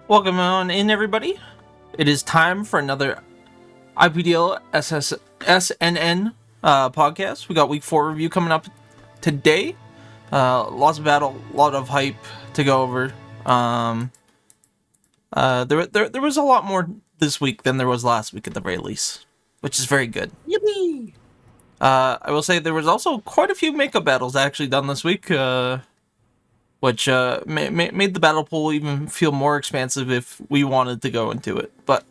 Welcome on in, everybody. It is time for another IPDL SNN podcast. We got week 4 review coming up today. Lots of battle, a lot of hype to go over. There was a lot more this week than there was last week at the very least, which is very good. Yippee! I will say there was also quite a few makeup battles actually done this week, which made the battle pool even feel more expansive if we wanted to go into it. But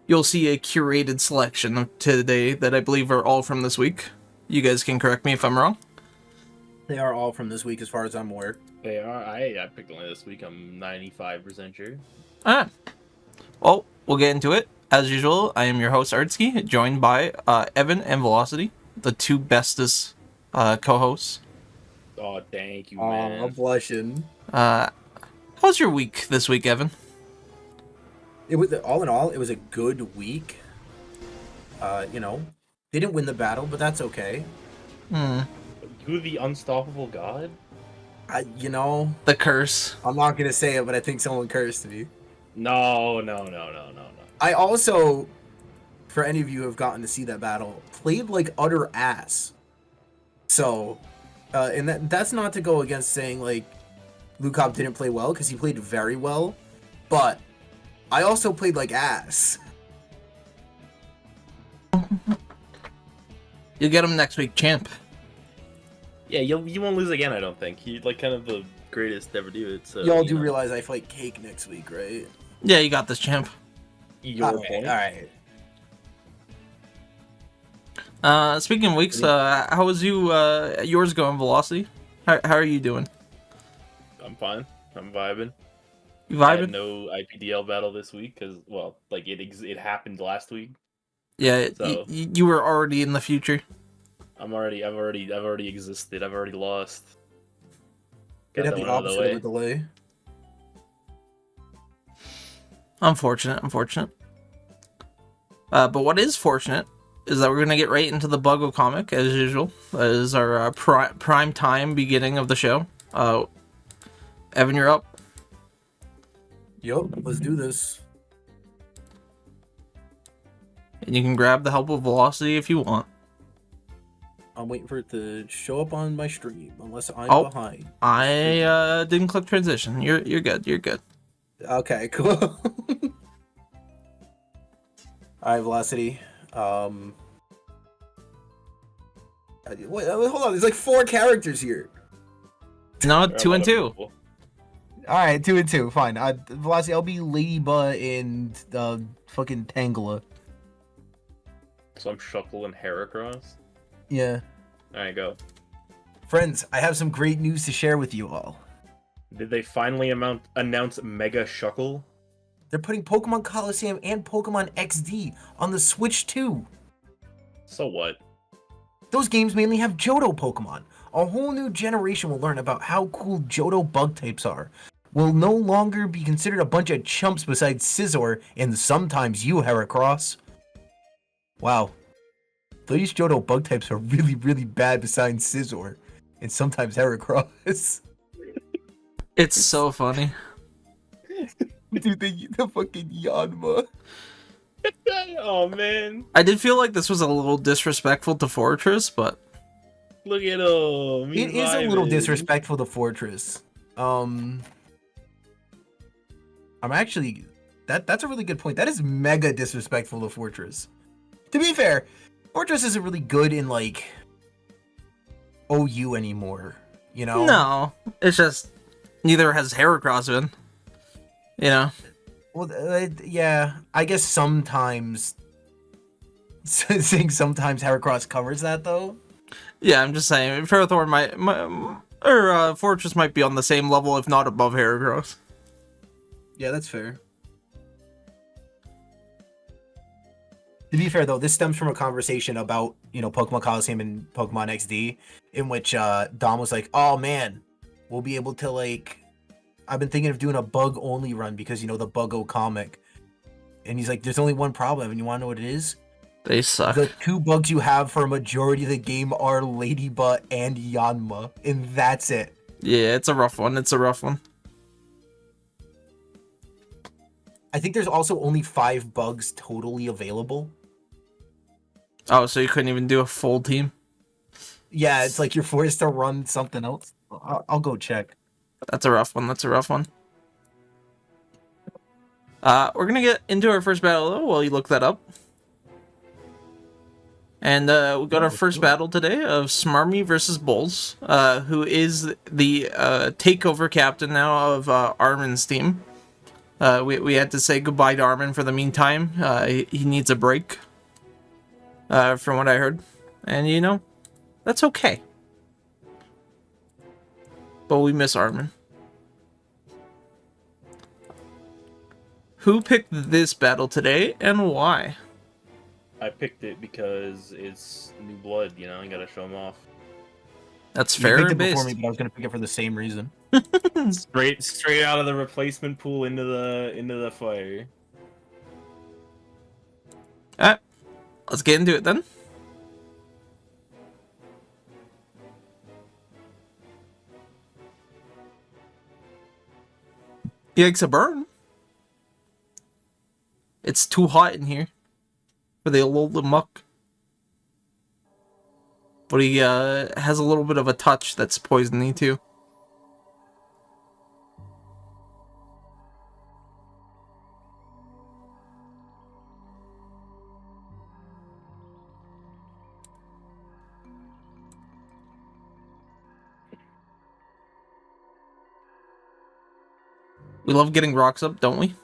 you'll see a curated selection of today that I believe are all from this week. You guys can correct me if I'm wrong. They are all from this week, as far as I'm aware. They are. I picked one this week. I'm 95% sure. Well, we'll get into it. As usual, I am your host, Artsky, joined by Evan and Velocity, the two bestest co-hosts. Oh, thank you, Oh, man. I'm blushing. How's your week this week, Evan? It was all in all, it was a good week. Didn't win the battle, but that's okay. You the unstoppable god? The curse. I'm not gonna say it, but I think someone cursed me. No. I also, for any of you who have gotten to see that battle, played like utter ass. So, and that's not to go against saying like Lukop didn't play well, because he played very well, but I also played like ass. You'll get him next week, champ. Yeah, you won't lose again. I don't think he's like kind of the greatest to ever do it. So Y'all do realize I fight Cake next week, right? Yeah, you got this, champ. Your Okay, point. all right. Speaking of weeks, how was yours going, Velocity? How are you doing? I'm fine. I'm vibing. You I had vibing? no IPDL battle this week because, well, like it happened last week. Yeah, So- you were already in the future. I've already existed. I've already lost. It Got had that the one out of the opposite of way. a delay. Unfortunate. But what is fortunate is that we're gonna get right into the Buggo comic as usual. That is our prime time beginning of the show. Evan, you're up. Yup, let's do this. And you can grab the help of Velocity if you want. I'm waiting for it to show up on my stream, unless I'm Oh. behind. I didn't click transition. You're good. Okay, cool. Alright, Velocity. Wait, hold on, there's like 4 characters here. No, There are a 2 lot and of 2. people. Alright, 2 and 2, fine. Velocity, I'll be Ladybug and fucking Tangela. So I'm Shuckle and Heracross. Yeah. Alright, go. Friends, I have some great news to share with you all. Did they finally announce Mega Shuckle? They're putting Pokemon Coliseum and Pokemon XD on the Switch too. So what? Those games mainly have Johto Pokemon. A whole new generation will learn about how cool Johto bug types are. Will no longer be considered a bunch of chumps besides Scizor and sometimes you, Heracross. Wow. These Johto bug types are really, really bad besides Scizor. And sometimes Heracross. It's so funny. Dude, the fucking Yanma. Oh man, I did feel like this was a little disrespectful to Forretress, but look at him. It is a little disrespectful to Forretress. I'm actually that's a really good point. That is mega disrespectful to Forretress. To be fair, Forretress isn't really good in like OU anymore, you know? no, it's just neither has Heracross been. You know, Well, yeah, I guess sometimes saying sometimes Heracross covers that though. yeah. I'm just saying, Ferrothorn or Fortress might be on the same level, if not above Heracross. Yeah, that's fair. To be fair, though, this stems from a conversation about, Pokemon Coliseum and Pokemon XD, in which Dom was like, oh man, we'll be able to, I've been thinking of doing a bug-only run because, the Buggo comic. And he's like, there's only one problem, and you want to know what it is? They suck. The 2 bugs you have for a majority of the game are Ladybug and Yanma, and that's it. Yeah, it's a rough one. I think there's also only 5 bugs totally available. Oh, so you couldn't even do a full team? Yeah, it's like you're forced to run something else. I'll go check. That's a rough one. That's a rough one. We're gonna get into our first battle though while you look that up. And we got our first battle today of Smarmy versus Bulls, who is the takeover captain now of Armin's team. We had to say goodbye to Armin for the meantime. He needs a break, from what I heard. And, you know, that's okay. But we miss Armin. Who picked this battle today, and why? I picked it because it's new blood, you know, I gotta show them off. That's You fair picked and it before based. me, but I was gonna pick it for the same reason. Straight out of the replacement pool into the fire. Alright, let's get into it then. Yikes, a burn. It's too hot in here for the old muck. But he has a little bit of a touch that's poisony too. We love getting rocks up, don't we?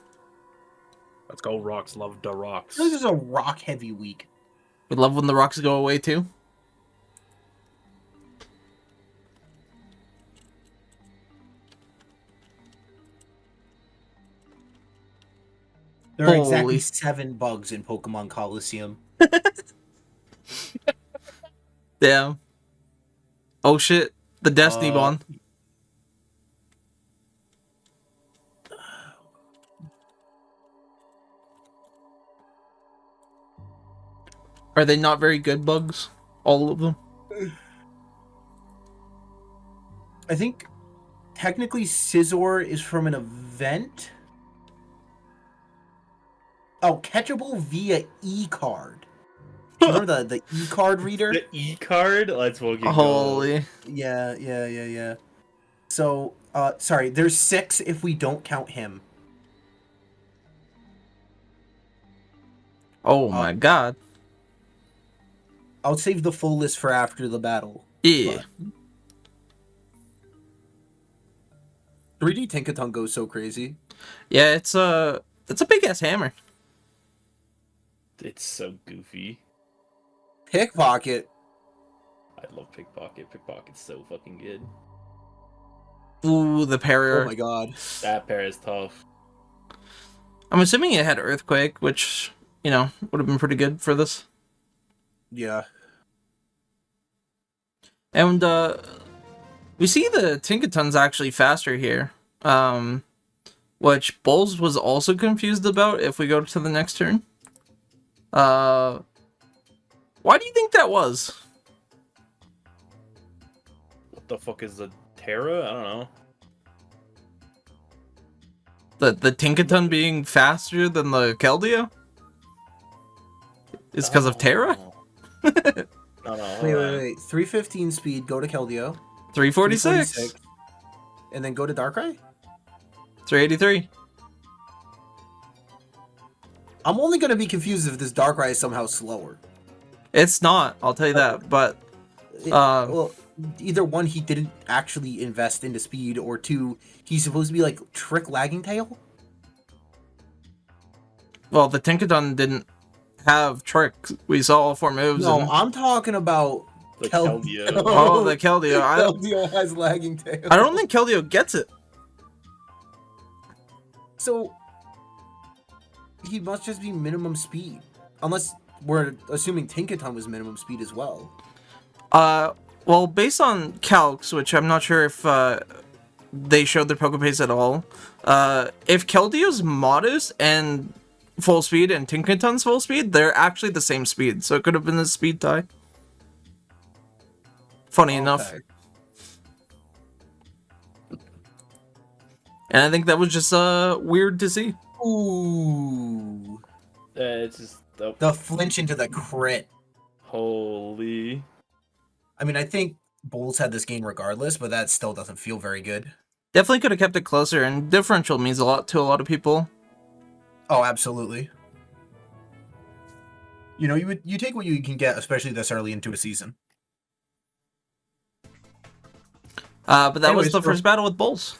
Let's go, rocks. Love the rocks. This is a rock heavy week. We love when the rocks go away too. There are Holy. exactly 7 bugs in Pokemon Coliseum. Damn. Oh shit. The Destiny Bond. Are they not very good bugs? All of them? I think technically Scizor is from an event. Oh, catchable via E-card. Do you remember the E-card reader? The E-card? Let's fucking go. Holy. Yeah. So, sorry, there's 6 if we don't count him. Oh my god. I'll save the full list for after the battle. Yeah. But 3D Tinkaton goes so crazy. Yeah, it's a big ass hammer. It's so goofy. Pickpocket. I love Pickpocket. Pickpocket's so fucking good. Ooh, the parry. Oh my god. That pair is tough. I'm assuming it had Earthquake, which, you know, would have been pretty good for this. Yeah. And we see the Tinkaton's actually faster here. Which Bulls was also confused about if we go to the next turn. Why do you think that was? What the fuck is a Terra? I don't know. The Tinkaton being faster than the Keldeo? It's because of Terra? No, hold on. Wait. 315 speed, go to Keldeo. 346. And then go to Darkrai? 383. I'm only going to be confused if this Darkrai is somehow slower. It's not, I'll tell you that, but Well, either one, he didn't actually invest into speed, or 2, he's supposed to be like Trick Lagging Tail? well, the Tinkaton didn't have Trick. We saw all 4 moves. No, and... I'm talking about The Keldeo. Oh, the Keldeo. Keldeo has Lagging Tail. I don't think Keldeo gets it. So, he must just be minimum speed. Unless we're assuming Tinkaton was minimum speed as well. Well, based on calcs, which I'm not sure if they showed their Pokepace at all, if Keldeo's modest and full speed and Tinkaton's full speed, they're actually the same speed, so it could have been a speed tie. Funny enough. And I think that was just weird to see. Ooh. It's just The flinch into the crit. holy. I mean, I think Bulls had this game regardless, but that still doesn't feel very good. Definitely could have kept it closer, and differential means a lot to a lot of people. Oh, absolutely. You know, you take what you can get, especially this early into a season. But that was Anyways, the first battle with Bulls.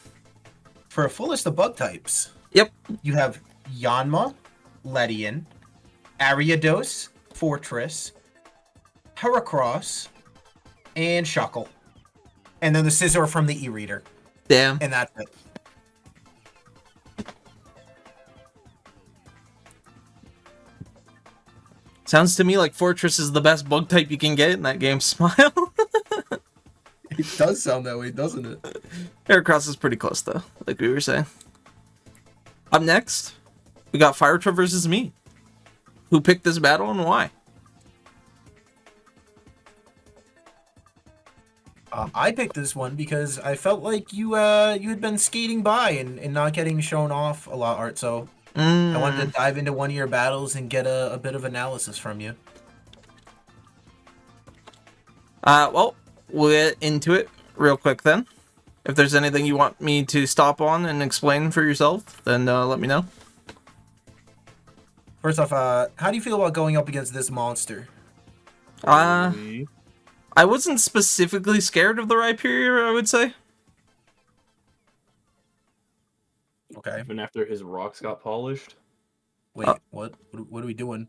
For a full list of bug types, Yep. you have Yanma, Ledian, Ariados, Forretress, Heracross, and Shuckle. And then the Scizor from the e-reader. Damn. And that's it. Sounds to me like Fortress is the best bug type you can get in that game. Smile. It does sound that way, doesn't it? Heracross is pretty close, though, like we were saying. Up next, we got Forretress versus me. Who picked this battle and why? I picked this one because I felt like you had been skating by and not getting shown off a lot, Art. So I wanted to dive into one of your battles and get a bit of analysis from you. Well, we'll get into it real quick then. If there's anything you want me to stop on and explain for yourself, then let me know. First off, how do you feel about going up against this monster? Holy. I wasn't specifically scared of the Rhyperior, I would say. Okay. Even after his rocks got polished. Wait, what? What are we doing?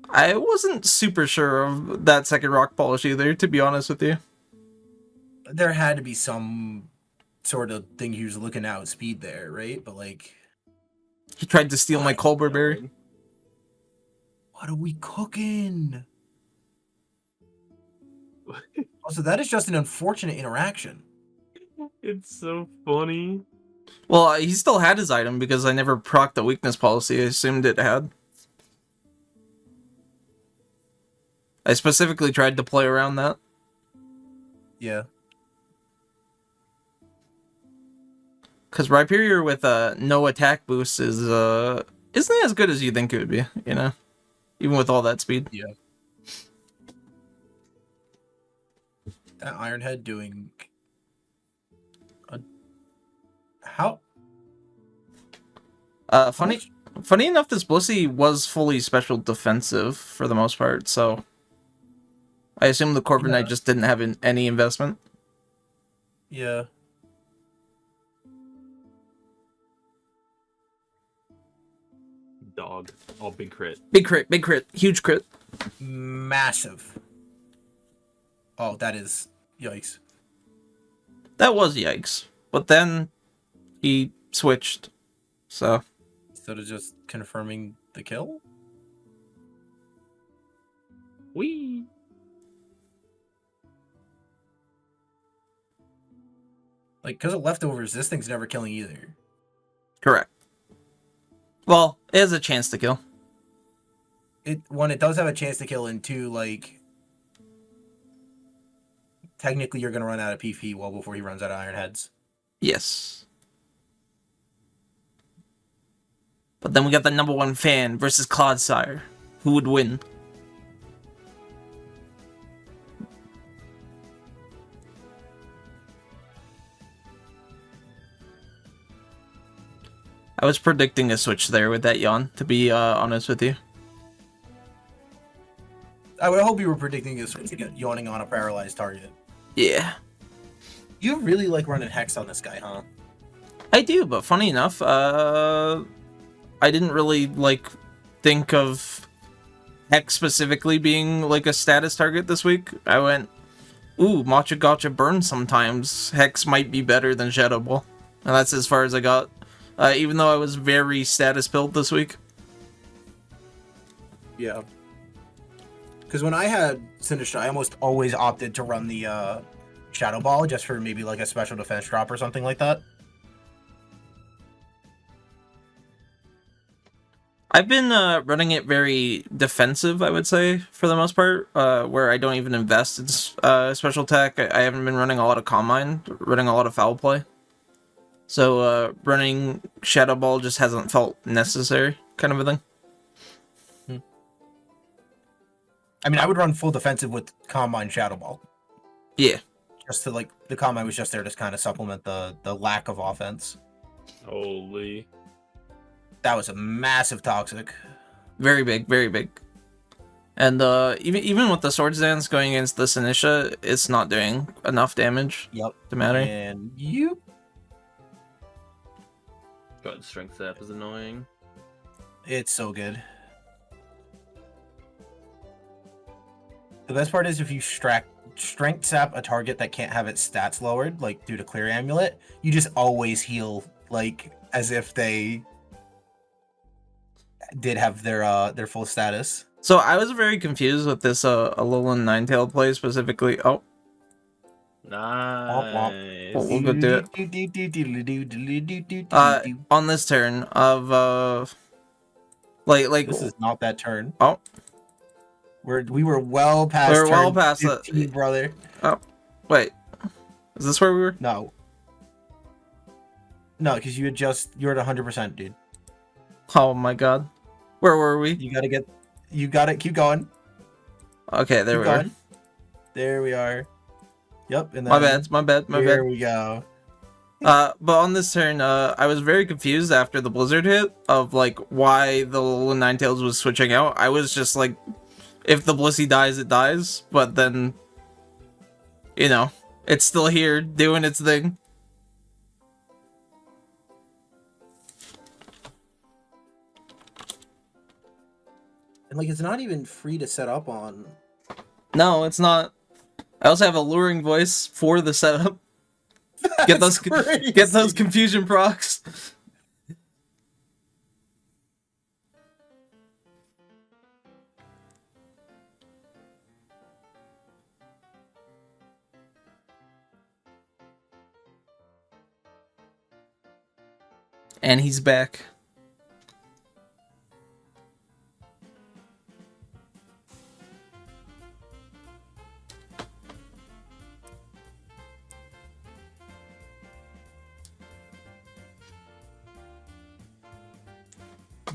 I wasn't super sure of that second rock polish either, to be honest with you. There had to be some sort of thing he was looking at with speed there, right? But like, He tried to steal my Colbur Berry. what are we cooking? Also, that is just an unfortunate interaction. It's so funny. Well, he still had his item because I never procced the weakness policy. I assumed it had. I specifically tried to play around that. Yeah. Because Rhyperior with no attack boost is isn't as good as you think it would be, you know? Even with all that speed. Yeah. That Ironhead doing how Funny enough, this Blissey was fully special defensive for the most part, so I assume the Corviknight just didn't have any investment. Yeah. Dog. Oh, big crit. Big crit, huge crit. Massive. Oh, that is yikes. That was yikes. But then he switched, so Instead of just confirming the kill? Whee! Like, because of leftovers, this thing's never killing either. correct. Well, it has a chance to kill. It does have a chance to kill, and two, like, technically you're gonna run out of PP well before he runs out of Iron Heads. Yes. But then we got the #1 fan versus Clodsire. Who would win? I was predicting a switch there with that yawn, to be honest with you. I would hope you were predicting this to get yawning on a paralyzed target. Yeah. You really like running Hex on this guy, huh? I do, but funny enough, I didn't really, like, think of Hex specifically being, like, a status target this week. I went, ooh, Matcha Gotcha burn sometimes. Hex might be better than Shadow Ball. And that's as far as I got. Even though I was very status built this week. Yeah. Because when I had Sinister, I almost always opted to run the Shadow Ball just for maybe like a special defense drop or something like that. I've been running it very defensive, I would say, for the most part, where I don't even invest in special attack. I haven't been running a lot of Calm Mind, running a lot of Foul Play. So running Shadow Ball just hasn't felt necessary, kind of a thing. I mean, I would run full defensive with Combine Shadow Ball. Yeah. Just to, like, the Combine was just there to kind of supplement the lack of offense. Holy. That was a massive Toxic. Very big, very big. And even with the Swords Dance going against the Sinisha, it's not doing enough damage Yep. to matter. And you... God, Strength Zap is annoying. It's so good. The best part is if you strength sap a target that can't have its stats lowered, like due to Clear Amulet, you just always heal, like, as if they did have their full status. So I was very confused with this Alolan Ninetale play specifically. Oh, Nice. we'll go do it. On this turn of like This is not that turn. Oh, We were well past. we're well turn past 15, that, brother. Oh, wait, is this where we were? No, because you were at 100%, dude. Oh my god, where were we? You got it. Keep going. Okay, there Keep we going. are. There we are. Yep. And then My bad. Here we go. But on this turn, I was very confused after the blizzard hit of like why the Alolan Ninetales was switching out. I was just like, if the Blissey dies, it dies. But then, you know, it's still here doing its thing. And like, it's not even free to set up on. No, it's not. I also have a luring voice for the setup. Get those confusion procs. And he's back.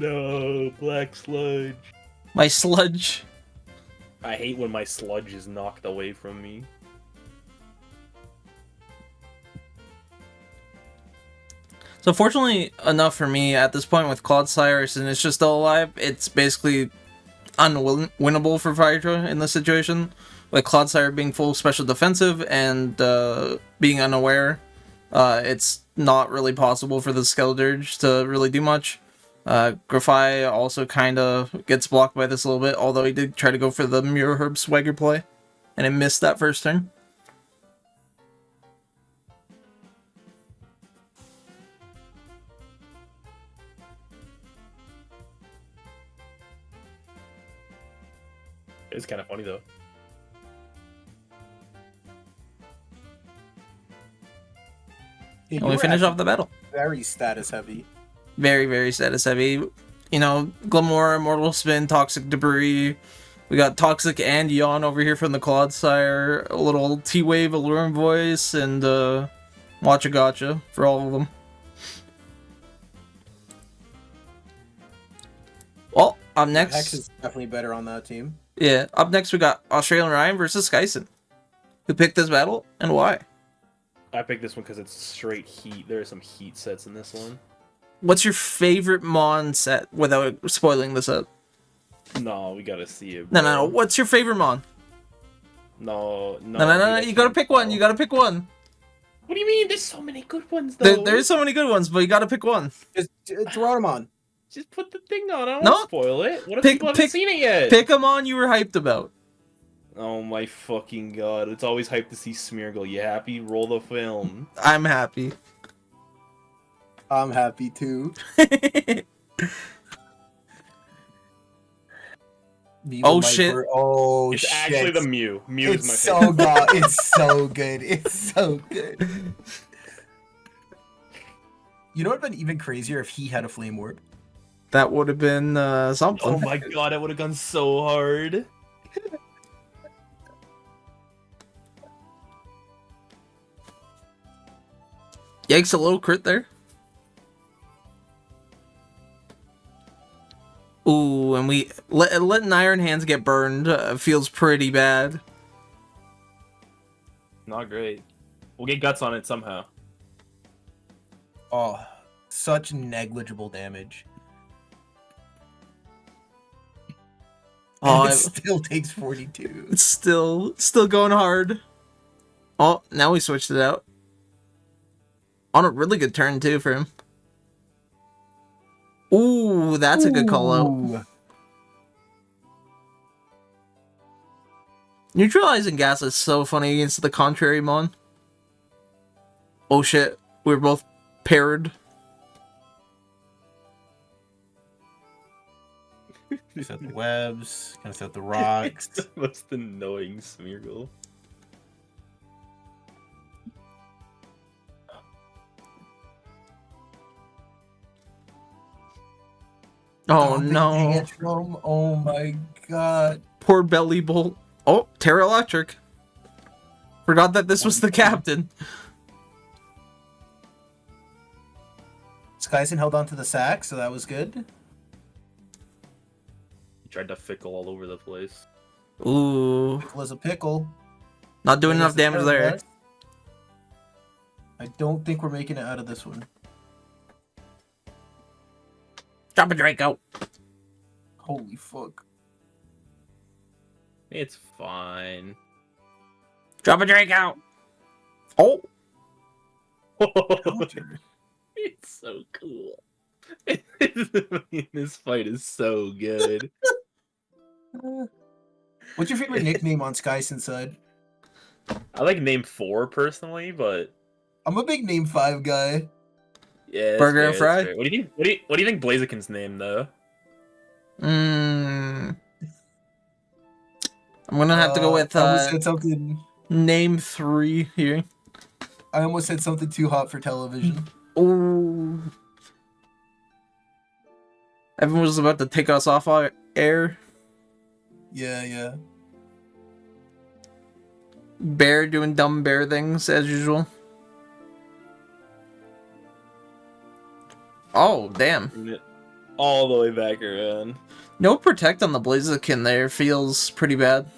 No, Black Sludge. My sludge. I hate when my sludge is knocked away from me. So fortunately enough for me, at this point with Clodsire, and it's just still alive, it's basically unwinnable for Forretress in this situation. With Clodsire being full special defensive and being unaware, it's not really possible for the Skeledirge to really do much. Grafai also kind of gets blocked by this a little bit, although he did try to go for the Mirror Herb Swagger play, and it missed that first turn. It's kind of funny though. Yeah, And we finish off the battle. Very status heavy. Very, very status heavy. You know, Glamour, Immortal Spin, Toxic Debris. We got Toxic and Yawn over here from the Clodsire. A little T-Wave, Alluring Voice, and Watcha Gotcha for all of them. Well, up next... Hex is definitely better on that team. Yeah, up next we got Australian Ryan versus Skyson. Who picked this battle, and why? I picked this one because it's straight heat. There are some heat sets in this one. What's your favorite Mon set, without spoiling the set? No, we gotta see it. No, Bro. no, no. What's your favorite Mon? No. No. You gotta pick one. You gotta pick one. What do you mean? There's so many good ones, though. There's so many good ones, but you gotta pick one. Just throw them on. Just put the thing on. I don't No. want to spoil it. What if people haven't seen it yet? Pick a Mon you were hyped about. Oh my fucking god. It's always hype to see Smeargle. You happy? Roll the film. I'm happy. I'm happy too. Oh shit! Oh it's shit! It's actually the Mew. Mew is my so favorite. good. It's so good. It's so good. You know what would have been even crazier if he had a Flame Orb? That would have been something. Oh my god, that would have gone so hard. Yikes, a little crit there. Ooh, and we letting Iron Hands get burned feels pretty bad. Not great. We'll get guts on it somehow. Oh, such negligible damage. Oh, And it still takes 42. it's still going hard. Oh, now we switched it out. On a really good turn too for him. Ooh, that's a good call out. Ooh. Neutralizing gas is so funny against the contrary mon. Oh shit, we're both paired. Set the webs, gonna set the rocks. It's the most annoying Smeargle. Oh God, the no. tantrum. Oh my god. Poor Belly Bolt. Oh, Terra Electric. Forgot that this was the captain. Skyson held on to the sack, so that was good. He tried to fickle all over the place. Ooh. Pickle is a pickle. Not doing That enough is the damage turn, there. guys. I don't think we're making it out of this one. Drop a Draco. Holy fuck. It's fine. Drop a Draco. Oh. Counter. It's so cool. This fight is so good. What's your favorite nickname on Skyson's side? I like name 4 personally, but I'm a big name 5 guy. yeah, that's Burger and fair, that's Fry? fair. What do you think? What do you think Blaziken's name though? I'm gonna have to go with I almost said something. name 3 here. I almost said something too hot for television. Ooh. Everyone was about to take us off our air. Yeah. Bear doing dumb bear things as usual. Oh, damn. Bring it all the way back around. No protect on the Blaziken there feels pretty bad.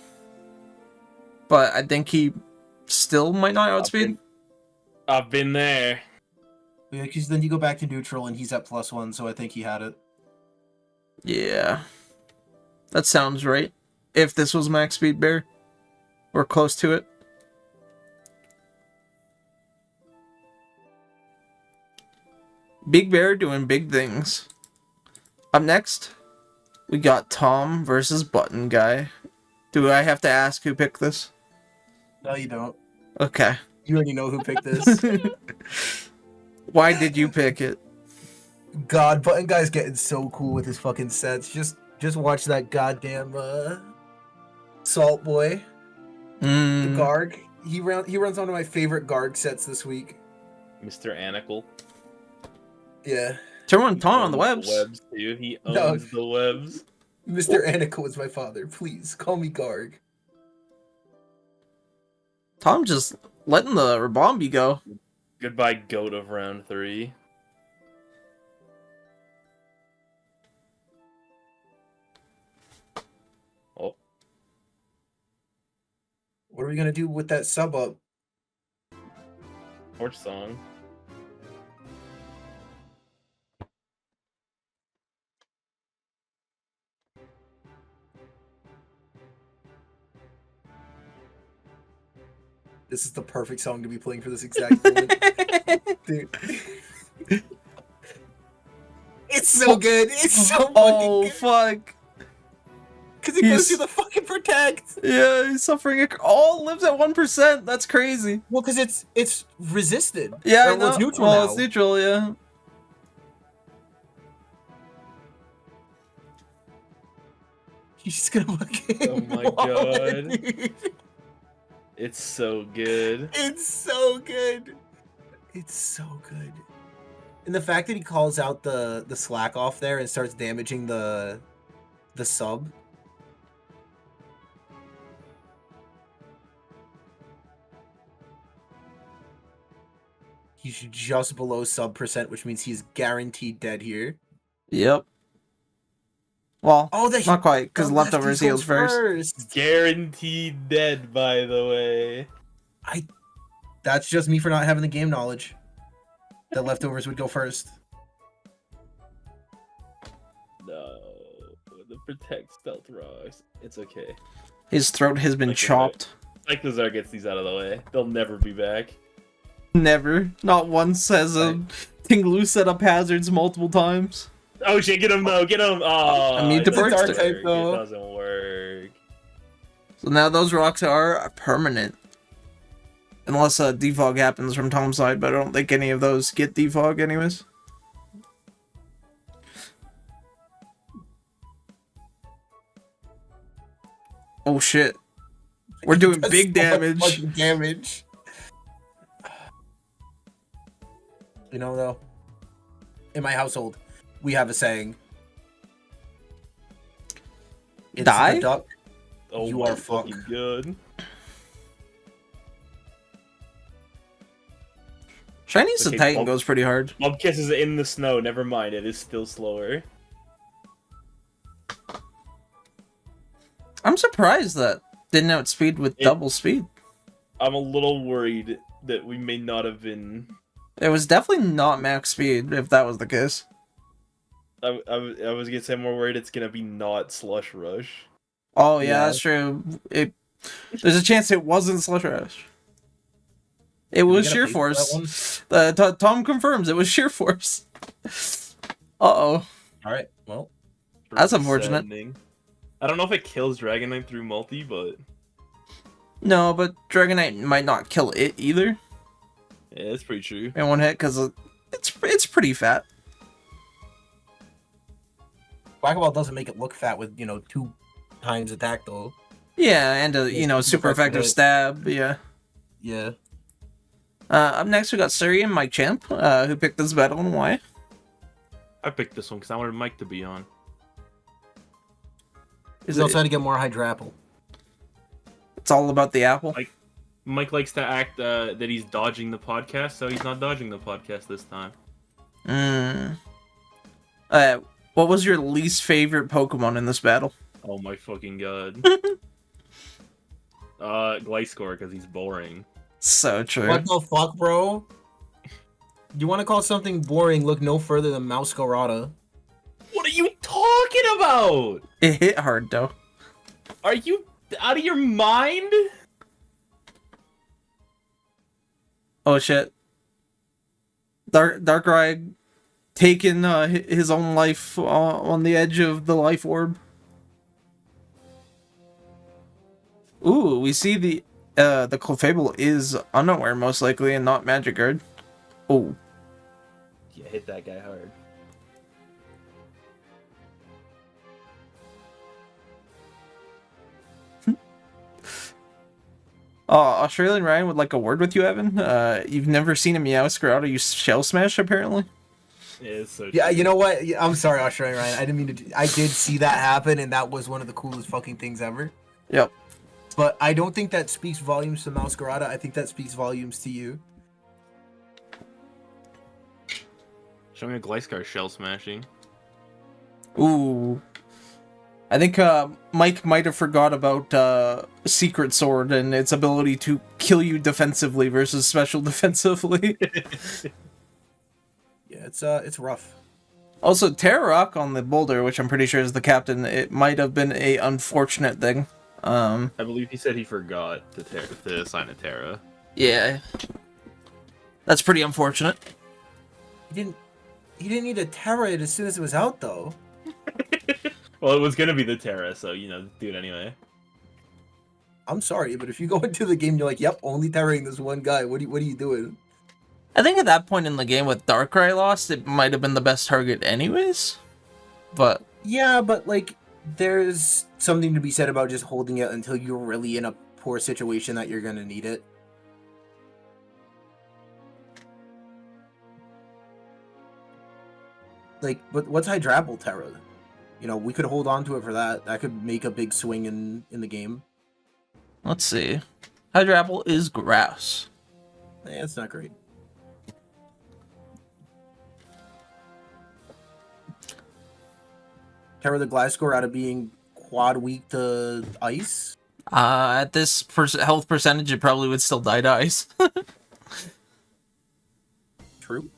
But I think he still might not outspeed. I've been there. Yeah, because then you go back to neutral and he's at +1, so I think he had it. Yeah. That sounds right. If this was max speed bear. Or close to it. Big Bear doing big things. Up next, we got Tom versus Button Guy. Do I have to ask who picked this? No, you don't. Okay. You already know who picked this. Why did you pick it? God, Button Guy's getting so cool with his fucking sets. Just watch that goddamn Salt Boy. The Garg. He runs one of my favorite Garg sets this week. Mr. Anacle. Yeah. Turn one Tom on the webs. Webs too. He owns the webs. Mr. Anacle is my father. Please call me Garg. Tom just letting the Rabombi go. Goodbye, goat of round 3. Oh, What are we gonna do with that sub up? Torch Song. This is the perfect song to be playing for this exact moment. Dude. It's so good. It's so Oh, fucking good. fuck. Because it goes through the fucking protect. Yeah, he's suffering. All lives at 1%. That's crazy. Well, because it's resisted. Yeah, Or, I know. well, it's neutral well, now. it's neutral, yeah. He's just gonna fucking. Oh my wall God. it, dude. It's so good. It's so good. It's so good. And the fact that he calls out the slack off there and starts damaging the sub. He's He's just below sub percent, which means he's guaranteed dead here. Yep. Well, Oh, not quite, because the leftovers lefty heals goes first. Guaranteed dead, by the way. That's just me for not having the game knowledge. The leftovers would go first. No. The protect stealth rocks. It's okay. His throat has been chopped. Like the Zar gets these out of the way. They'll never be back. Never. Not once has a Tinglu set up hazards multiple times. Oh shit, get him though, get him! Oh, I need to burst dark it. type, though. It doesn't work. So now those rocks are permanent. Unless a defog happens from Tom's side, but I don't think any of those get defog anyways. Oh shit. We're doing That's big so much damage. fucking damage. You know, though, in my household, we have a saying. It's Die? the duck. Oh, You my are fucked. fucking good. Chinese Okay, Titan Bob- goes pretty hard. Mob Kiss is in the snow, never mind, it is still slower. I'm surprised that didn't outspeed with double speed. I'm a little worried that we may not have been... It was definitely not max speed, if that was the case. I was gonna say I'm more worried it's gonna be not Slush Rush. Oh yeah, Yeah. that's true. There's a chance it wasn't Slush Rush. It was get a Sheer pay for that Force. Tom confirms it was Sheer Force. Uh-oh. Alright, well. That's unfortunate. Saddening. I don't know if it kills Dragonite through multi, but... No, but Dragonite might not kill it either Yeah, that's pretty true. in one hit, because it's pretty fat. Quackaball doesn't make it look fat with, 2 times attack, though. Yeah, and a, Yeah, super effective hit. stab, yeah. Yeah. Up next, we got Suri and Mike Champ, who picked this battle and why. I picked this one because I wanted Mike to be on. He's also had to get more Hydrapple. It's all about the apple. Mike likes to act that he's dodging the podcast, so he's not dodging the podcast this time. What was your least favorite Pokemon in this battle? Oh my fucking god. Gliscor, because he's boring. So true. What the fuck, bro? You want to call something boring, look no further than Mouscarada. What are you talking about? It hit hard, though. Are you out of your mind? Oh shit. Darkrai taking his own life on the edge of the life orb. Ooh, we see the Clefable is unaware most likely and not Magic Guard. Oh. Yeah, hit that guy hard. Australian Ryan would like a word with you, Evan. You've never seen a Meowscar out of you Shell Smash, apparently. Yeah, it's so Yeah, true. you know what? I'm sorry, Australian Ryan. I didn't mean to. I did see that happen, and that was one of the coolest fucking things ever. Yep. But I don't think that speaks volumes to Mouscarada. I think that speaks volumes to you. Show me a Gliscor shell smashing. Ooh. I think Mike might have forgot about Secret Sword and its ability to kill you defensively versus special defensively. Yeah, it's rough. Also, Terra Rock on the boulder, which I'm pretty sure is the captain, it might have been a unfortunate thing. I believe he said he forgot to assign a Terra. Yeah. That's pretty unfortunate. He didn't need to Terra it as soon as it was out, though. Well, it was gonna be the Terra, so do it anyway. I'm sorry, but if you go into the game, and you're like, "Yep, only Terraing this one guy." What are you doing? I think at that point in the game with Darkrai lost, it might have been the best target anyways. But Yeah, but like, there's something to be said about just holding it until you're really in a poor situation that you're gonna need it. Like, but what's Hydrapple Terra? We could hold on to it for that. That could make a big swing in the game. let's see. Hydra Apple is grass. It's not great. Terra the Gliscor out of being quad weak to ice? At this health percentage, it probably would still die to ice. True.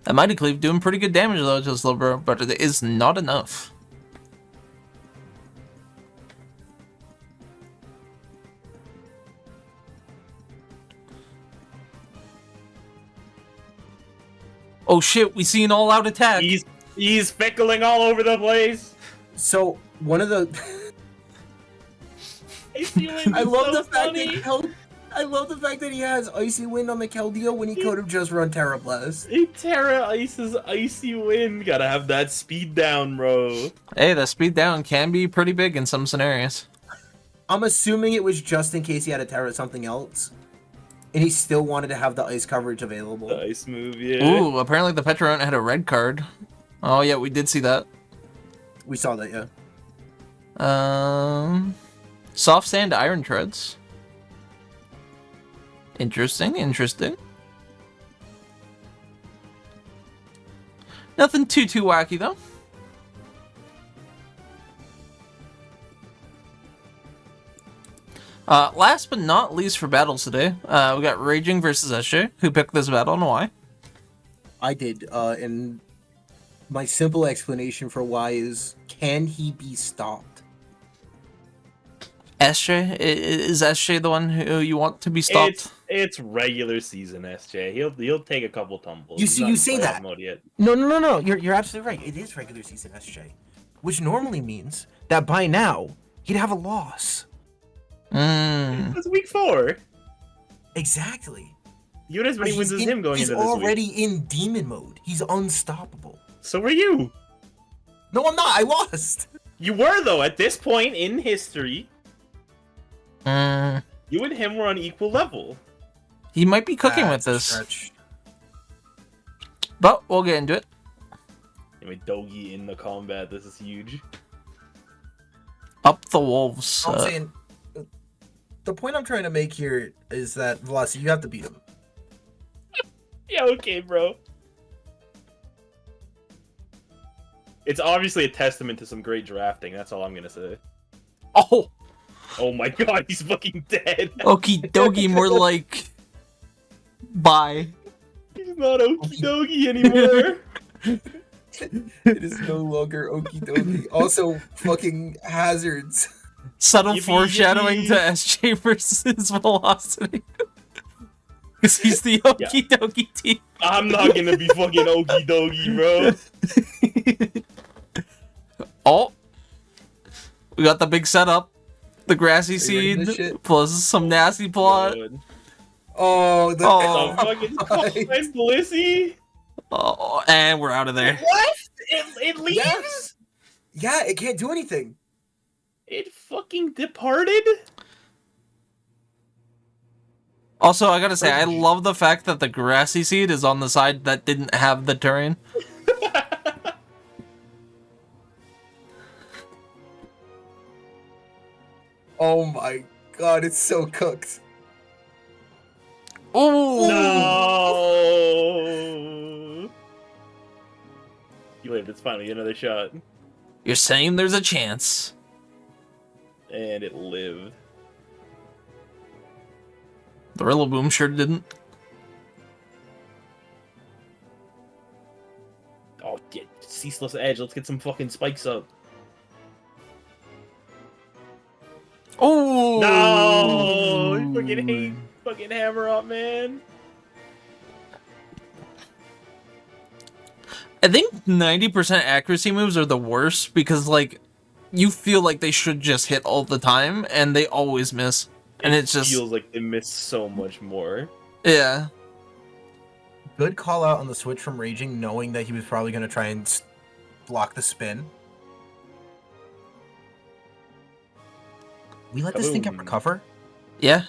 That Mighty Cleave doing pretty good damage though to Slowbro, but it is not enough. Oh shit, we see an all-out attack. He's fickling all over the place. So one of the I love the fact that I love the fact that he has Icy Wind on the Keldeo when he could have just run Terra Blast. Terra Ice's Icy Wind. Gotta have that speed down, bro. Hey, the speed down can be pretty big in some scenarios. I'm assuming it was just in case he had a Terra something else. And he still wanted to have the ice coverage available. The ice move, yeah. Ooh, apparently the Petronet had a red card. Oh yeah, we did see that. We saw that, yeah. Soft Sand Iron Treads. Interesting, interesting. Nothing too wacky though. Last but not least for battles today, we got Raging versus SJ. Who picked this battle and why? I did, and my simple explanation for why is, can he be stopped? SJ? Is SJ the one who you want to be stopped? It's regular season SJ. He'll take a couple tumbles. You say that. Mode yet. No. You're absolutely right. It is regular season SJ, which normally means that by now he'd have a loss. It's week 4. Exactly. You had as many wins as him going into this week. He's already in demon mode. He's unstoppable. So were you. No, I'm not. I lost. You were, though. At this point in history, you and him were on equal level. He might be cooking with this. Stretch. But we'll get into it. Anyway, Dogi in the combat. This is huge. Up the wolves. I'm saying, the point I'm trying to make here is that, Velocity, you have to beat him. Yeah, okay, bro. It's obviously a testament to some great drafting. That's all I'm gonna say. Oh! Oh my god, he's fucking dead. Okie dokie, more like... Bye. He's not okie dokie anymore. It is no longer okie dokie. Also, fucking hazards. Subtle Yippee, foreshadowing yippee. to SJ versus Velocity. Because he's the okie dokie team. I'm not gonna be fucking okie dokie, bro. Oh! We got the big setup. The grassy Are you ready for this seed, shit? plus some nasty plot. Good. Oh, the Oh. The fucking fine Blissey. Oh, and we're out of there. What? It leaves? Yes. Yeah, it can't do anything. It fucking departed? Also, I gotta say, I love the fact that the grassy seed is on the side that didn't have the terrain. Oh my god, it's so cooked. Oh! No! You lived. It's finally another shot. You're saying there's a chance. And it lived. The Rillaboom sure didn't. Oh, get Ceaseless Edge. Let's get some fucking spikes up. Oh! No! You fucking hate fucking Hammer Up, man. I think 90% accuracy moves are the worst because, like, you feel like they should just hit all the time, and they always miss. And it's just... feels like they miss so much more. Yeah. Good call out on the switch from Raging, knowing that he was probably going to try and block the spin. We let this thing get Kaboom. recover? Yeah.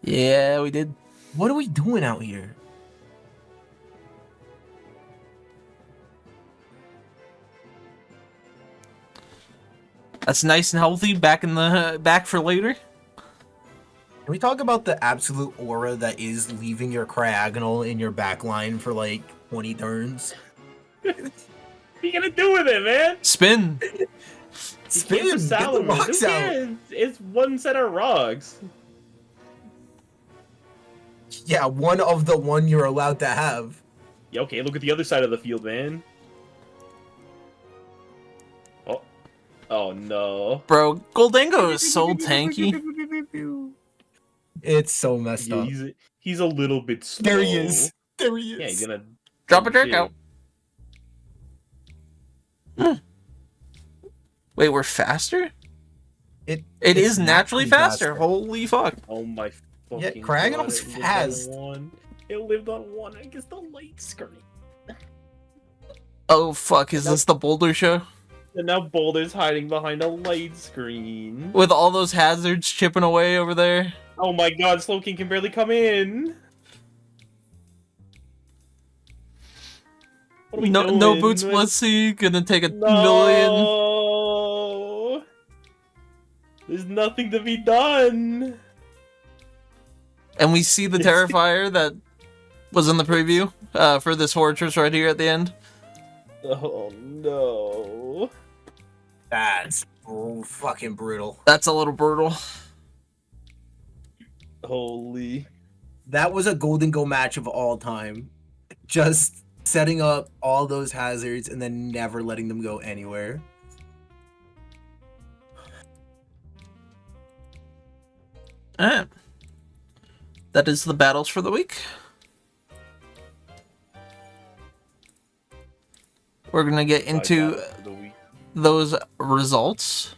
Yeah, we did. What are we doing out here? That's nice and healthy back in the back for later. Can we talk about the absolute aura that is leaving your Cryogonal in your back line for like 20 turns? What are you gonna do with it, man? Spin. You Spin! can't just Get the Salamence. rocks Who out! cares? It's one set of rocks. Yeah, one of the one you're allowed to have. Yeah, okay, look at the other side of the field, man. Oh. Oh, no. Bro, Goldango is so tanky. It's so messed Yeah, up. he's a little bit slow. There he is. There he Yeah, he's is. gonna... Drop a Draco. Wait, we're faster? It is naturally faster. Holy fuck. Oh my fucking Cryogonal's God, fast. It lived on one against the light screen. Oh fuck, is this the Boulder show? And now Boulder's hiding behind a light screen. With all those hazards chipping away over there? Oh my God, Slowking can barely come in. What are we doing? No boots blitzy, gonna take a million. No. There's nothing to be done. And we see the Terrifier that was in the preview for this Forretress right here at the end. Oh no. That's fucking brutal. That's a little brutal. Holy. That was a Golden Go match of all time. Just setting up all those hazards and then never letting them go anywhere. Alright. That is the battles for the week. We're gonna get into those results,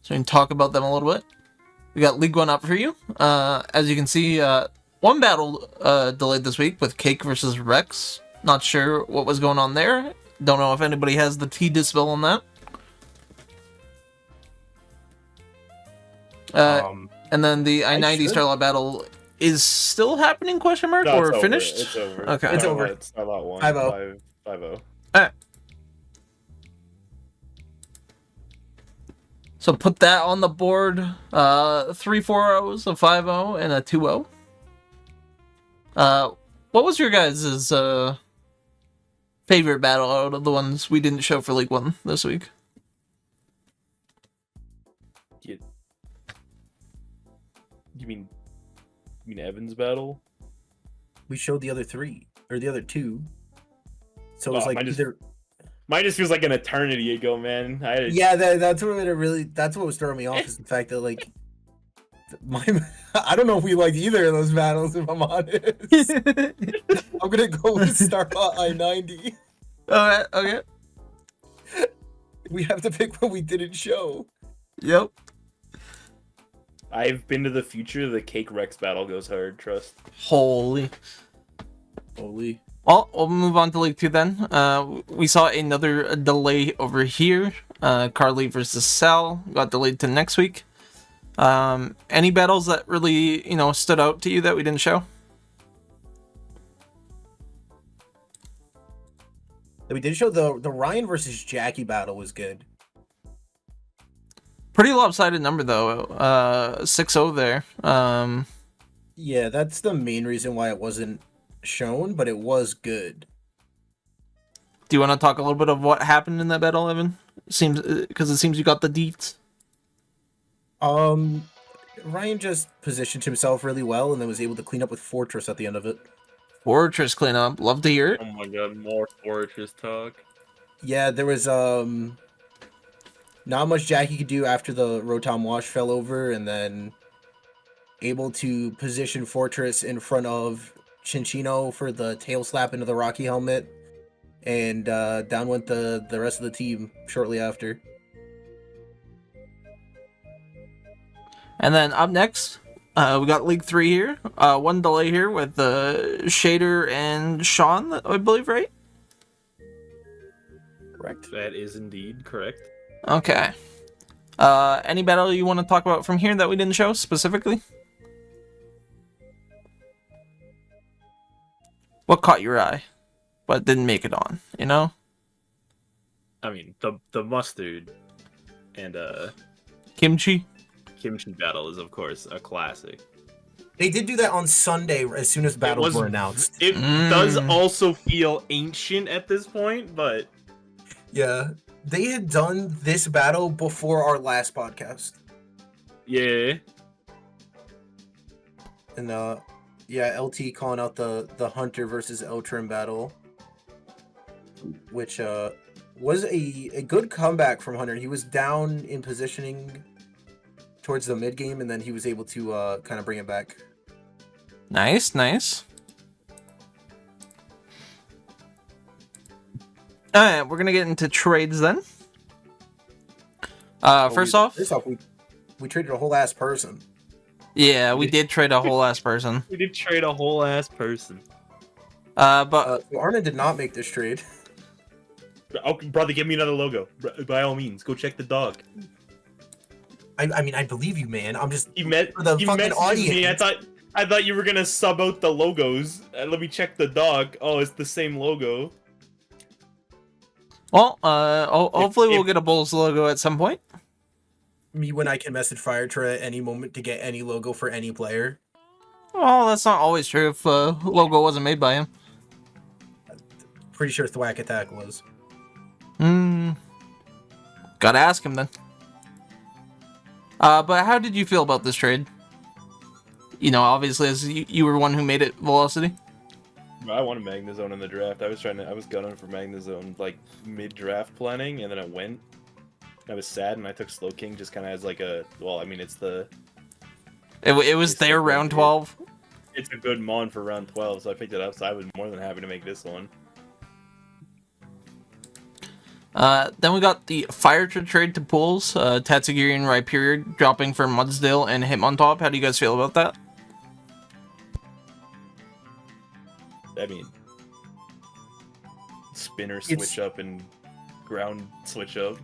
so we can talk about them a little bit. We got League One up for you. As you can see, one battle delayed this week with Cake versus Rex. Not sure what was going on there. Don't know if anybody has the T-Dispel on that. And then the I-90 Starlight battle is still happening, question mark, No, or it's finished? Over. It's over. Okay. It's over. It's Starlight 1. 5-0. 5-0. Alright. So put that on the board. 3 4-0s, a 5-0, and a 2-0. What was your guys' favorite battle out of the ones we didn't show for League One this week? You mean Evan's battle? We showed the other three, or the other two. So it was Oh, like either... Mine just feels like an eternity ago, man. Yeah, that's what was throwing me off, is the fact that, like, I don't know if we liked either of those battles, if I'm honest. I'm gonna go with Starbot I-90. Alright, okay. We have to pick what we didn't show. Yep. I've been to the future. The Cake Rex battle goes hard. Trust. Holy. Well, we'll move on to League 2 then. We saw another delay over here. Carly versus Sal got delayed to next week. Any battles that really, stood out to you that we didn't show? We did show the Ryan versus Jackie battle was good. Pretty lopsided number though. 6-0 there. Yeah, that's the main reason why it wasn't shown, but it was good. Do you want to talk a little bit of what happened in that battle, Evan? It seems you got the deets. Ryan just positioned himself really well and then was able to clean up with Forretress at the end of it. Forretress cleanup. Love to hear it. Oh my God, more Forretress talk. Yeah, there was not much Jackie could do after the Rotom Wash fell over, and then able to position Forretress in front of Chinchino for the tail slap into the Rocky helmet, and down went the rest of the team shortly after. And then up next, we got League 3 here. One delay here with Shader and Sean, I believe, right? Correct. That is indeed correct. Okay. Any battle you want to talk about from here that we didn't show specifically? What caught your eye, but didn't make it on, I mean, the mustard and Kimchi? kimchi battle is, of course, a classic. They did do that on Sunday as soon as battles were announced. It does also feel ancient at this point, but Yeah, they had done this battle before our last podcast. yeah. And yeah, LT calling out the Hunter versus Eltrim battle, which was a good comeback from Hunter. He was down in positioning towards the mid game, and then he was able to kind of bring it back. Nice, nice. Alright, we're gonna get into trades then. First off, we traded a whole ass person. yeah, we did trade a whole ass person. We did trade a whole ass person. But Armin did not make this trade. Oh, brother, give me another logo. By all means, go check the dog. I mean, I believe you, man. I'm just He met for the fucking audience. me. I thought you were gonna sub out the logos. Let me check the dog. Oh, it's the same logo. well, hopefully we'll get a Bulls logo at some point. Me when I can message Forretress at any moment to get any logo for any player. Well, that's not always true if logo wasn't made by him. Pretty sure Thwack Attack was. Gotta ask him then. But how did you feel about this trade? You know, obviously, as you were one who made it Velocity. I wanted Magnezone in the draft. I was gunning for Magnezone like mid-draft planning, and then I went. I was sad, and I took Slowking just kind of as like a. Well, I mean, it's the. It was their round 12. It's a good mon for round 12, so I picked it up. So I was more than happy to make this one. Then we got the Fire trade to pools. Tatsugiri and Rhyperior dropping for Mudsdale and Hitmontop. How do you guys feel about that? I mean, spinner switch up and ground switch up.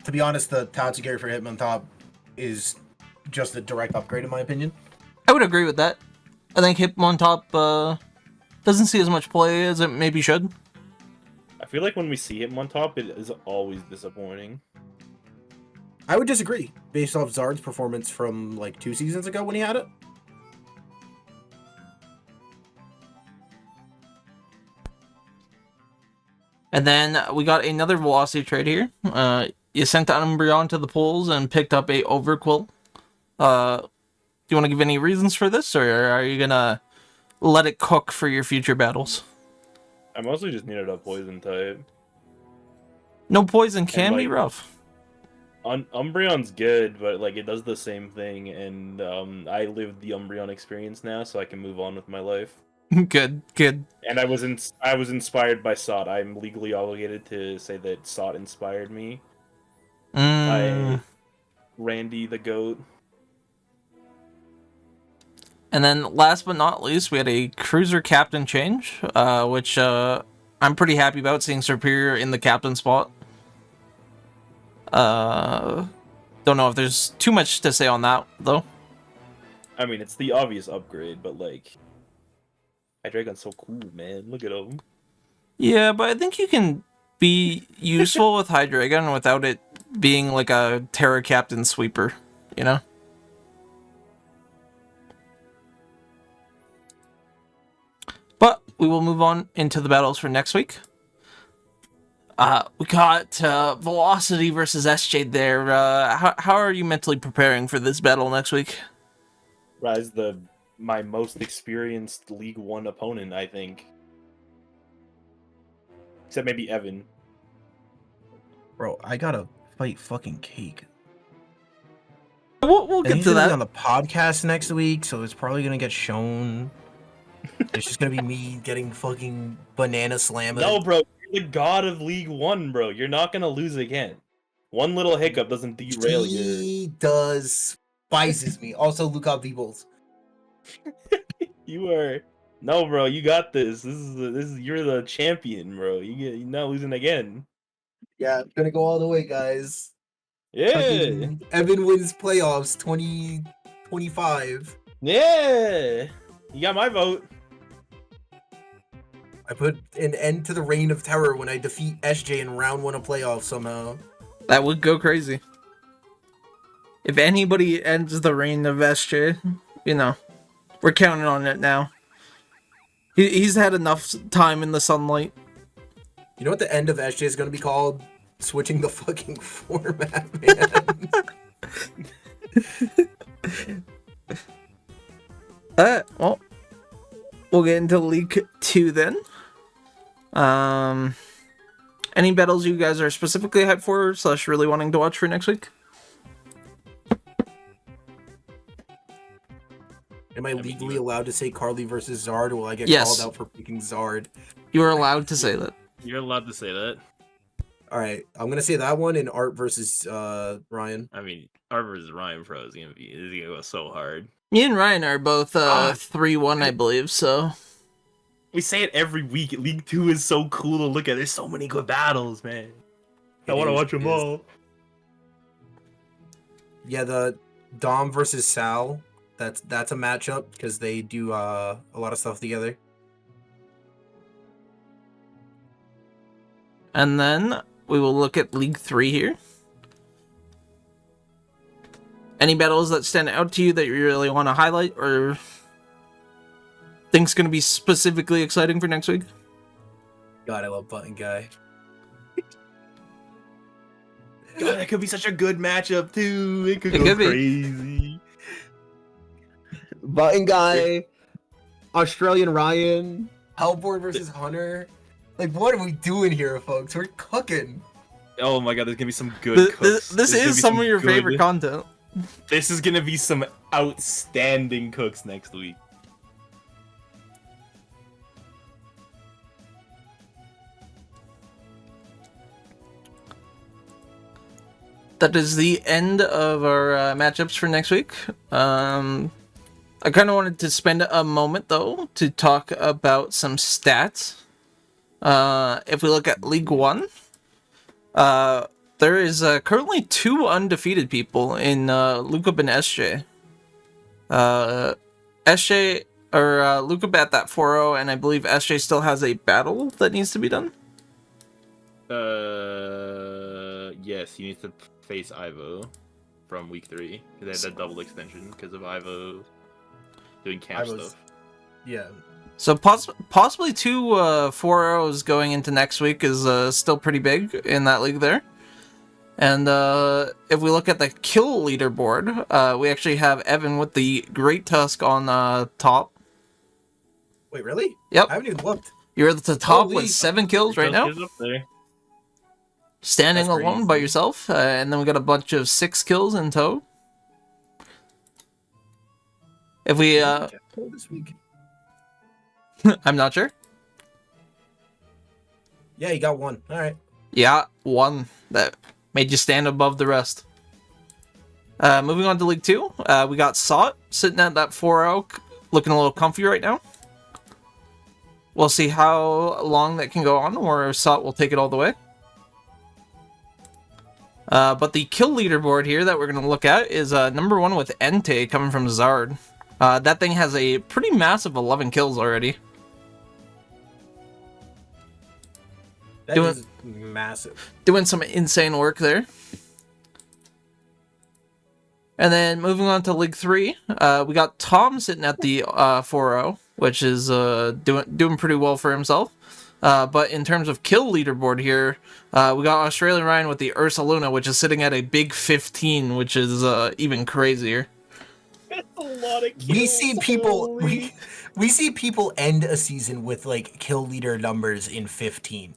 To be honest, the Tatsugiri for Hitmontop is just a direct upgrade in my opinion. I would agree with that. I think Hitmontop doesn't see as much play as it maybe should. I feel like when we see him on top, it is always disappointing. I would disagree, based off Zard's performance from like 2 seasons ago when he had it. And then we got another Velocity trade here. You sent Umbreon to the pools and picked up a Overquill. Do you want to give any reasons for this, or are you gonna let it cook for your future battles? I mostly just needed a poison type. No poison can like, be rough. Umbreon's good, but like it does the same thing, and I lived the Umbreon experience now, so I can move on with my life. Good. And I was inspired by Sot. I'm legally obligated to say that Sot inspired me. By Randy the Goat. And then last but not least, we had a cruiser captain change, which I'm pretty happy about, seeing Superior in the captain spot. Don't know if there's too much to say on that, though. I mean, it's the obvious upgrade, but like... Hydreigon's so cool, man. Look at him. Yeah, but I think you can be useful with Hydreigon without it being like a Terra Captain sweeper, you know? But we will move on into the battles for next week. We got Velocity versus SJ there. How are you mentally preparing for this battle next week? Rise my most experienced League 1 opponent, I think. Except maybe Evan. Bro, I gotta fight fucking Cake. We'll get to that on the podcast next week, so it's probably gonna get shown. It's just gonna be me getting fucking banana slammed. No, bro, you're the god of League 1, bro. You're not gonna lose again. One little hiccup doesn't derail you. He does spices me. Also, Luka Beebles. You are no, bro. You got this. This is you're the champion, bro. You're not losing again. Yeah, I'm gonna go all the way, guys. Yeah. Fucking Evan wins playoffs 2025. Yeah. You got my vote. I put an end to the reign of terror when I defeat SJ in round 1 of playoffs somehow. That would go crazy. if anybody ends the reign of SJ, you know, we're counting on it now. He's had enough time in the sunlight. You know what the end of SJ is going to be called? Switching the fucking format, man. Well, we'll get into League 2 then. Any battles you guys are specifically hyped for / really wanting to watch for next week? Am I legally allowed to say Carly versus Zard, or will I get Yes. called out for picking Zard? You are allowed to say that. You're allowed to say that. All right, I'm gonna say that one in Art versus Ryan. I mean, Art versus Ryan Pro is gonna go so hard. Me and Ryan are both 3-1, I believe, so... We say it every week. League 2 is so cool to look at. There's so many good battles, man. I want to watch them all. Yeah, the Dom versus Sal. That's a matchup because they do a lot of stuff together. And then we will look at League 3 here. Any battles that stand out to you that you really want to highlight, or think's going to be specifically exciting for next week? God, I love Button Guy. God, that could be such a good matchup too. It could go could be. crazy. Button Guy, Australian Ryan, Hellboard versus Hunter. Like, what are we doing here, folks? We're cooking. Oh my god, there's gonna be some good cooks. This There's gonna is be some of your good- favorite content. This is gonna be some outstanding cooks next week. That is the end of our matchups for next week. I kind of wanted to spend a moment, though, to talk about some stats. If we look at League 1, there is currently 2 undefeated people in Lukup and SJ. SJ, or Lukup at that 4-0, and I believe SJ still has a battle that needs to be done. Yes, you need to face Ivo from week 3 because they had that double extension because of Ivo doing camp stuff. Yeah. So possibly 2 4-0s going into next week is still pretty big in that league there. And if we look at the kill leaderboard, we actually have Evan with the Great Tusk on top. Wait, really? Yep. I haven't even looked. You're at the top Holy. with 7 kills right now. Up there. Standing That's alone crazy. by yourself. And then we got a bunch of 6 kills in tow. If we... This week. I'm not sure. Yeah, you got one. All right. Yeah, 1 that made you stand above the rest. Moving on to League 2, we got Sot sitting at that 4-0, looking a little comfy right now. We'll see how long that can go on, or Sot will take it all the way. But the kill leaderboard here that we're going to look at is number 1 with Entei coming from Zard. That thing has a pretty massive 11 kills already. That is massive. Doing some insane work there. And then moving on to League 3, we got Tom sitting at the 4-0, which is doing pretty well for himself. But in terms of kill leaderboard here, we got Australian Ryan with the Ursa Luna, which is sitting at a big 15, which is even crazier. That's a lot of kills. We see people holy. we see people end a season with like kill leader numbers in 15.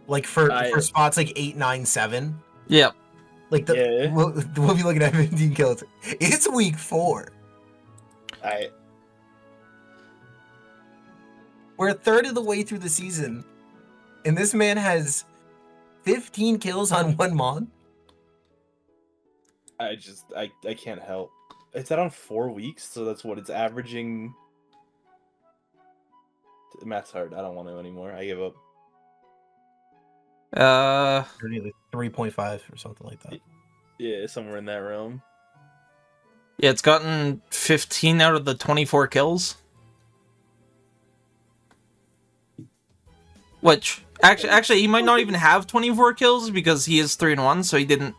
Like for spots like 8, 9, 7. Yep. Like we'll be looking at 15 kills. It's week 4. We're a third of the way through the season, and this man has 15 kills on 1 mod. I can't help. It's that on 4 weeks, so that's what it's averaging. Math's hard. I don't want to anymore. I give up. 3.5 or something like that. Yeah, somewhere in that realm. Yeah, it's gotten 15 out of the 24 kills. Which, actually, he might not even have 24 kills because he is 3-1, so he didn't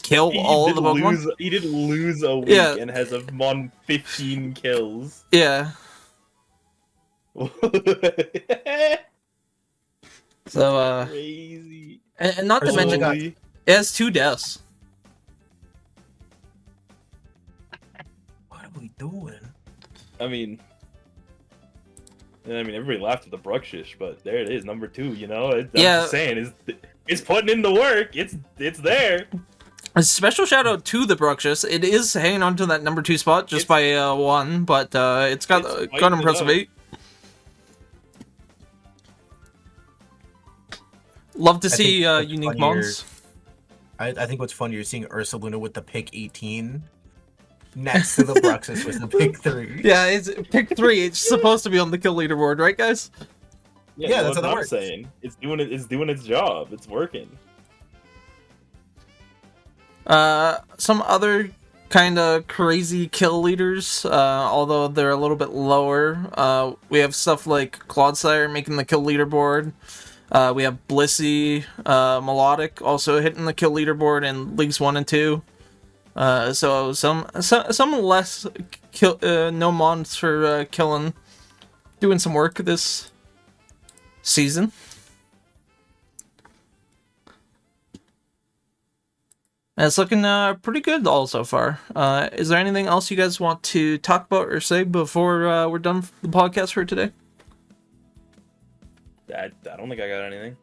kill all the Pokemon. He didn't lose a week Yeah. and has a mon 15 kills. Yeah. So, Crazy. and not to mention, Holy. it has 2 deaths. What are we doing? I mean, everybody laughed at the Bruxish, but there it is, number 2. You know, I'm just saying, it's putting in the work. It's there. A special shout out to the Bruxish. It is hanging on to that number 2 spot just by 1, but it's got an impressive 8. Love to see unique mons. I think what's funnier is seeing Ursaluna with the pick 18 next to the Bruxish with the pick 3. Yeah, it's pick 3. It's supposed to be on the kill leaderboard, right, guys? Yeah, that's what I'm works. saying. It's doing its job. It's working. Some other kind of crazy kill leaders, although they're a little bit lower. We have stuff like Clodsire making the kill leaderboard. We have Blissey, Melodic also hitting the kill leaderboard in Leagues 1 and 2. So some less no mons for killing, doing some work this season. And it's looking pretty good all so far. Is there anything else you guys want to talk about or say before we're done with the podcast for today? I don't think I got anything.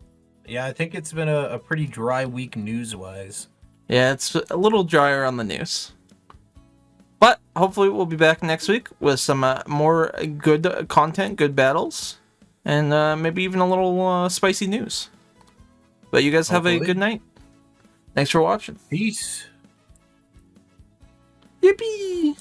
Yeah, I think it's been a pretty dry week news-wise. Yeah, it's a little drier on the news. But hopefully we'll be back next week with some more good content, good battles, and maybe even a little spicy news. But you guys have a good night. Thanks for watching. Peace. Yippee!